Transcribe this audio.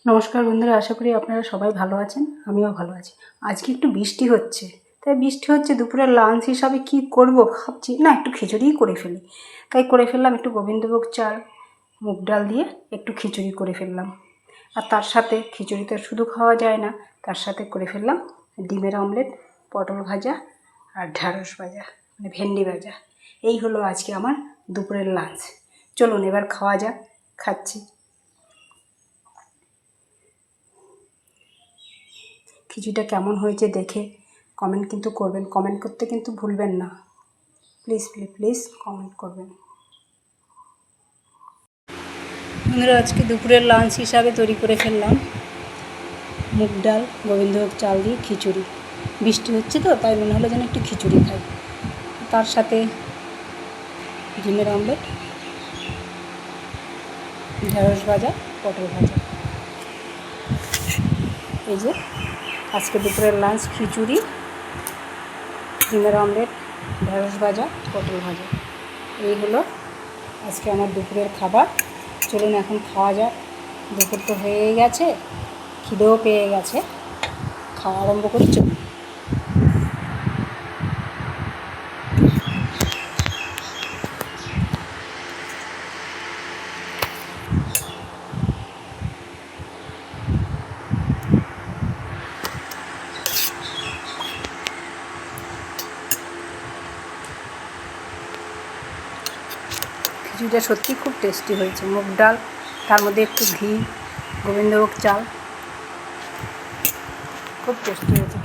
নমস্কার বন্ধুরা, আশা করি আপনারা সবাই ভালো আছেন। আমিও ভালো আছি। আজকে একটু বৃষ্টি হচ্ছে, তাই বৃষ্টি হচ্ছে দুপুরের লাঞ্চ হিসাবে কি করব ভাবছি, না একটু খিচুড়িই করে ফেলি। তাই করে ফেললাম একটু গোবিন্দভোগ চাল মুগ ডাল দিয়ে একটু খিচুড়ি করে ফেললাম। আর তার সাথে খিচুড়ি তো শুধু খাওয়া যায় না, তার সাথে করে ফেললাম ডিমের অমলেট, পটল ভাজা আর ঢ্যাঁড়স ভাজা, মানে ভেন্ডি ভাজা। এই হলো আজকে আমার দুপুরের লাঞ্চ। চলুন এবার খাওয়া যাক। খাচ্ছি। খিচুড়িটা কেমন হয়েছে দেখে কমেন্ট কিন্তু করবেন। কমেন্ট করতে কিন্তু ভুলবেন না। প্লিজ প্লিজ প্লিজ কমেন্ট করবেন। বন্ধুরা, আজকে দুপুরের লাঞ্চ হিসাবে তৈরি করে ফেললাম মুগ ডাল গোবিন্দভোগ চাল দিয়ে খিচুড়ি। বৃষ্টি হচ্ছে তো, তাই মনে হলো যেন একটু খিচুড়ি খাই। তার সাথে ডিমের অমলেট, ঢেঁড়স ভাজা, পটল ভাজা। এই যে আজকে দুপুরের লাঞ্চ খিচুড়ি, ডিমের অমলেট, ঢেঁড়স ভাজা, পটল ভাজা। এই হলো আজকে আমার দুপুরের খাবার। চলুন এখন খাওয়া যাক। দুপুর তো হয়েই গেছে, খিদেও পেয়ে গেছে, খাওয়া আরম্ভ করি। চলুন। খিচুড়িটা সত্যি খুব টেস্টি হয়েছে। মুগ ডাল, তার মধ্যে একটু ঘি, গোবিন্দভোগ চাল, খুব টেস্টি হয়েছে।